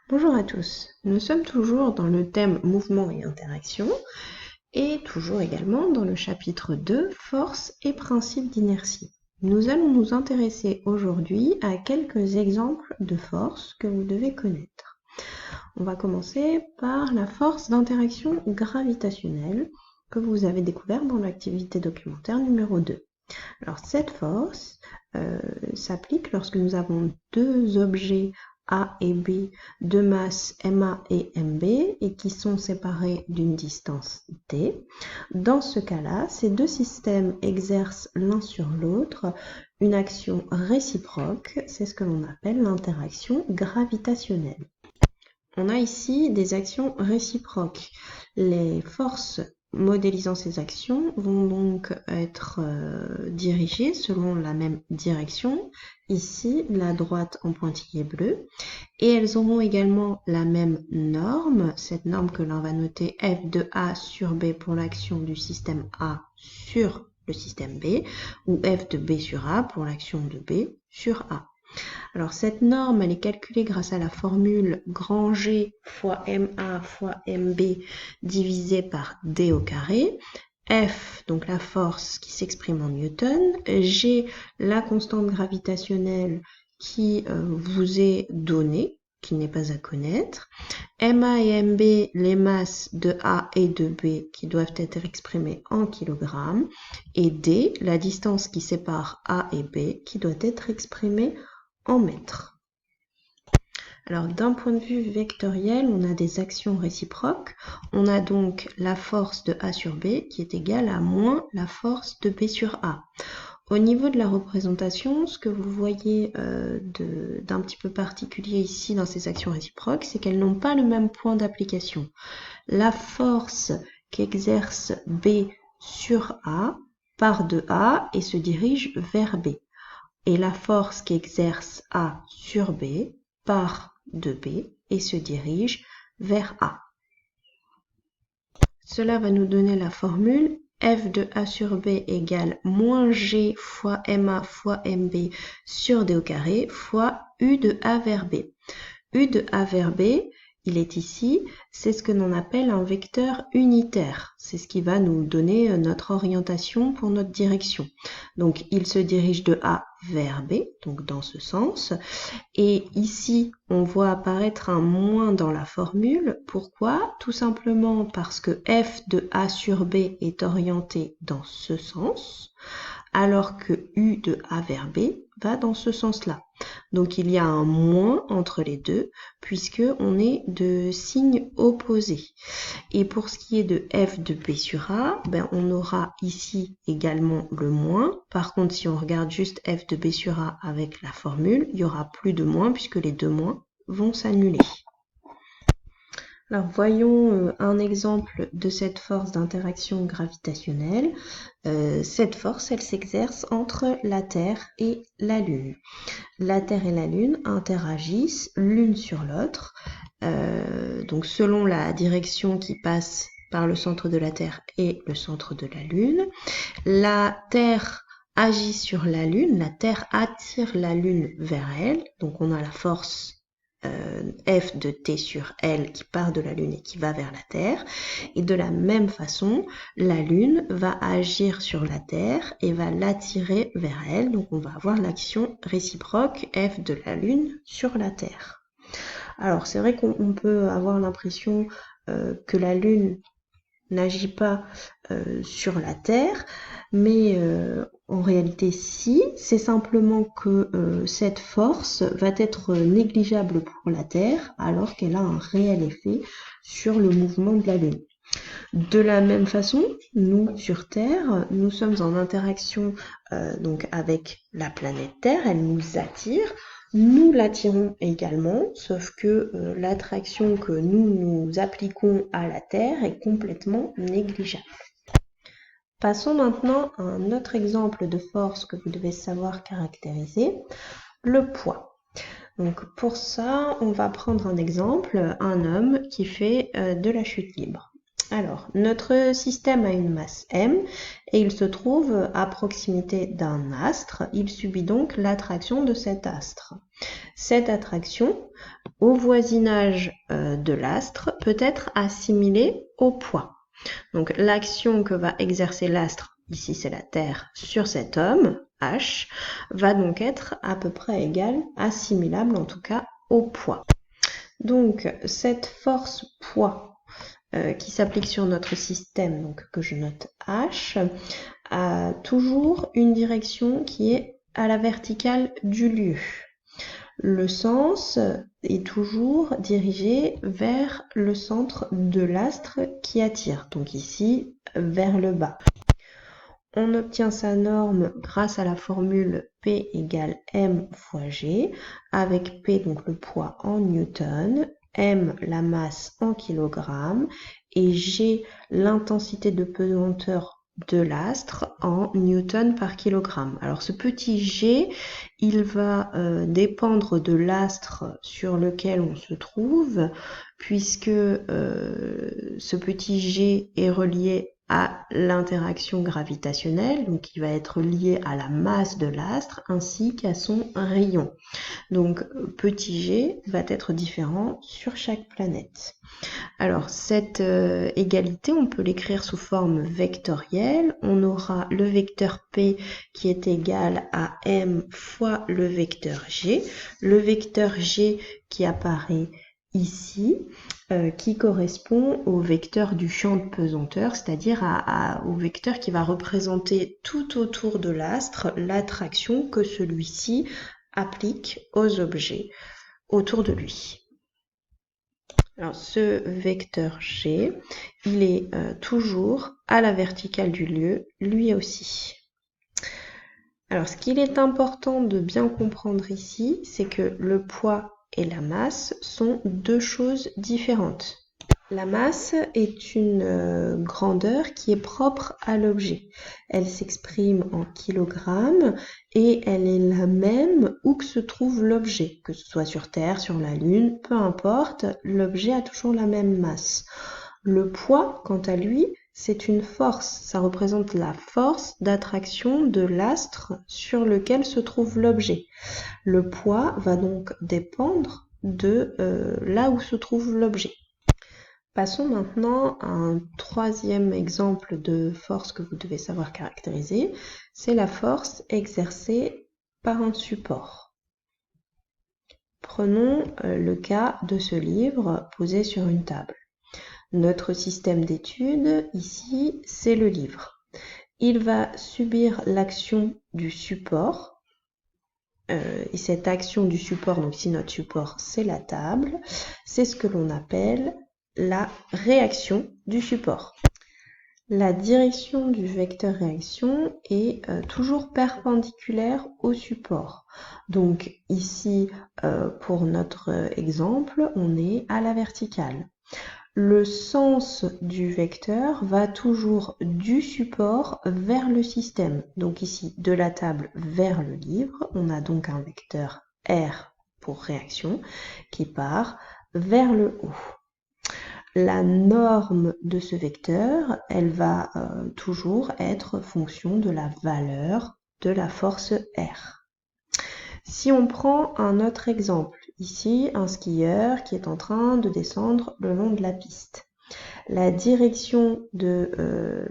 Bonjour à tous, nous sommes toujours dans le thème mouvement et interaction et toujours également dans le chapitre 2, force et principes d'inertie. Nous allons nous intéresser aujourd'hui à quelques exemples de forces que vous devez connaître. On va commencer par la force d'interaction gravitationnelle que vous avez découvert dans l'activité documentaire numéro 2. Alors cette force s'applique lorsque nous avons deux objets A et B de masse MA et MB et qui sont séparés d'une distance D. Dans ce cas-là, ces deux systèmes exercent l'un sur l'autre une action réciproque, c'est ce que l'on appelle l'interaction gravitationnelle. On a ici des actions réciproques. Les forces modélisant ces actions vont donc être dirigées selon la même direction, ici la droite en pointillé bleu, et elles auront également la même norme, cette norme que l'on va noter F de A sur B pour l'action du système A sur le système B, ou F de B sur A pour l'action de B sur A. Alors cette norme, elle est calculée grâce à la formule grand G fois MA fois MB divisé par D au carré. F, donc la force qui s'exprime en newton. G, la constante gravitationnelle qui vous est donnée, qui n'est pas à connaître. MA et MB, les masses de A et de B qui doivent être exprimées en kilogrammes. Et D, la distance qui sépare A et B qui doit être exprimée en mètres. Alors d'un point de vue vectoriel, on a des actions réciproques. On a donc la force de A sur B qui est égale à moins la force de B sur A. Au niveau de la représentation, ce que vous voyez d'un petit peu particulier ici dans ces actions réciproques, c'est qu'elles n'ont pas le même point d'application. La force qu'exerce B sur A part de A et se dirige vers B. Et la force qu'exerce A sur B part de B et se dirige vers A. Cela va nous donner la formule F de A sur B égale moins G fois MA fois MB sur D au carré fois U de A vers B. U de A vers B, il est ici, c'est ce que l'on appelle un vecteur unitaire. C'est ce qui va nous donner notre orientation pour notre direction. Donc, il se dirige de A vers B, donc dans ce sens. Et ici, on voit apparaître un moins dans la formule. Pourquoi? Tout simplement parce que F de A sur B est orienté dans ce sens, alors que U de A vers B va dans ce sens-là. Donc il y a un moins entre les deux, puisque on est de signes opposés. Et pour ce qui est de F de B sur A, on aura ici également le moins. Par contre, si on regarde juste F de B sur A avec la formule, il n'y aura plus de moins, puisque les deux moins vont s'annuler. Alors voyons un exemple de cette force d'interaction gravitationnelle. Cette force, elle s'exerce entre la Terre et la Lune. La Terre et la Lune interagissent l'une sur l'autre, donc selon la direction qui passe par le centre de la Terre et le centre de la Lune. La Terre agit sur la Lune, la Terre attire la Lune vers elle, donc on a la force F de T sur L qui part de la Lune et qui va vers la Terre. Et de la même façon, la Lune va agir sur la Terre et va l'attirer vers elle. Donc on va avoir l'action réciproque F de la Lune sur la Terre. Alors c'est vrai qu'on peut avoir l'impression que la Lune n'agit pas sur la Terre, mais en réalité si, c'est simplement que cette force va être négligeable pour la Terre alors qu'elle a un réel effet sur le mouvement de la Lune. De la même façon, nous sur Terre, nous sommes en interaction donc avec la planète Terre, elle nous attire. Nous l'attirons également, sauf que l'attraction que nous appliquons à la Terre est complètement négligeable. Passons maintenant à un autre exemple de force que vous devez savoir caractériser, le poids. Donc pour ça, on va prendre un exemple, un homme qui fait de la chute libre. Alors, notre système a une masse m et il se trouve à proximité d'un astre. Il subit donc l'attraction de cet astre. Cette attraction, au voisinage de l'astre, peut être assimilée au poids. Donc, l'action que va exercer l'astre, ici c'est la Terre, sur cet homme, H, va donc être à peu près égale, assimilable en tout cas, au poids. Donc, cette force poids qui s'applique sur notre système, donc que je note H, a toujours une direction qui est à la verticale du lieu. Le sens est toujours dirigé vers le centre de l'astre qui attire, donc ici vers le bas. On obtient sa norme grâce à la formule P égale M fois G, avec P donc le poids en newton, M la masse en kilogrammes et G l'intensité de pesanteur de l'astre en newton par kilogramme. Alors ce petit G, il va dépendre de l'astre sur lequel on se trouve, puisque ce petit G est relié à l'interaction gravitationnelle, donc il va être lié à la masse de l'astre ainsi qu'à son rayon. Donc petit g va être différent sur chaque planète. Alors cette égalité, on peut l'écrire sous forme vectorielle. On aura le vecteur P qui est égal à m fois le vecteur G. Le vecteur G qui apparaît ici, qui correspond au vecteur du champ de pesanteur, c'est-à-dire au vecteur qui va représenter tout autour de l'astre l'attraction que celui-ci applique aux objets autour de lui. Alors ce vecteur G, il est toujours à la verticale du lieu, lui aussi. Alors ce qu'il est important de bien comprendre ici, c'est que le poids et la masse sont deux choses différentes. La masse est une grandeur qui est propre à l'objet. Elle s'exprime en kilogrammes et elle est la même où que se trouve l'objet, que ce soit sur Terre, sur la Lune, peu importe, l'objet a toujours la même masse. Le poids, quant à lui, c'est une force, ça représente la force d'attraction de l'astre sur lequel se trouve l'objet. Le poids va donc dépendre de là où se trouve l'objet. Passons maintenant à un troisième exemple de force que vous devez savoir caractériser, c'est la force exercée par un support. Prenons le cas de ce livre posé sur une table. Notre système d'étude, ici, c'est le livre. Il va subir l'action du support, et cette action du support, donc ici notre support, c'est la table, c'est ce que l'on appelle la réaction du support. La direction du vecteur réaction est toujours perpendiculaire au support. Donc ici, pour notre exemple, on est à la verticale. Le sens du vecteur va toujours du support vers le système. Donc ici, de la table vers le livre, on a donc un vecteur R pour réaction qui part vers le haut. La norme de ce vecteur, elle va toujours être fonction de la valeur de la force R. Si on prend un autre exemple, ici un skieur qui est en train de descendre le long de la piste. La direction de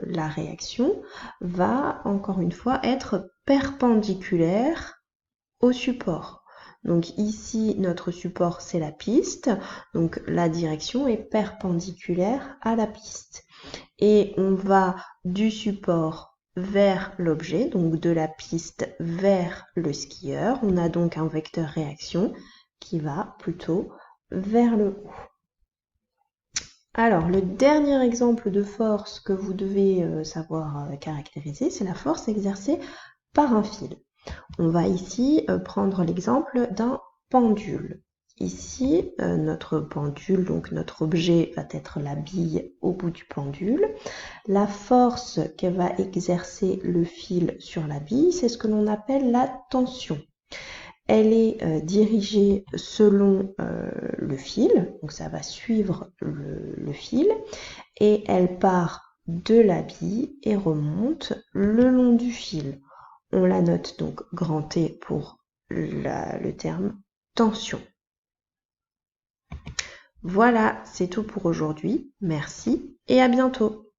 la réaction va encore une fois être perpendiculaire au support. Donc ici notre support c'est la piste, donc la direction est perpendiculaire à la piste. Et on va du support vers l'objet, donc de la piste vers le skieur. On a donc un vecteur réaction qui va plutôt vers le haut. Alors, le dernier exemple de force que vous devez savoir caractériser, c'est la force exercée par un fil. On va ici prendre l'exemple d'un pendule. Ici, notre pendule, donc notre objet va être la bille au bout du pendule. La force que va exercer le fil sur la bille, c'est ce que l'on appelle la tension. Elle est dirigée selon le fil, donc ça va suivre le fil et elle part de la bille et remonte le long du fil. On la note donc grand T pour le terme tension. Voilà, c'est tout pour aujourd'hui. Merci et à bientôt.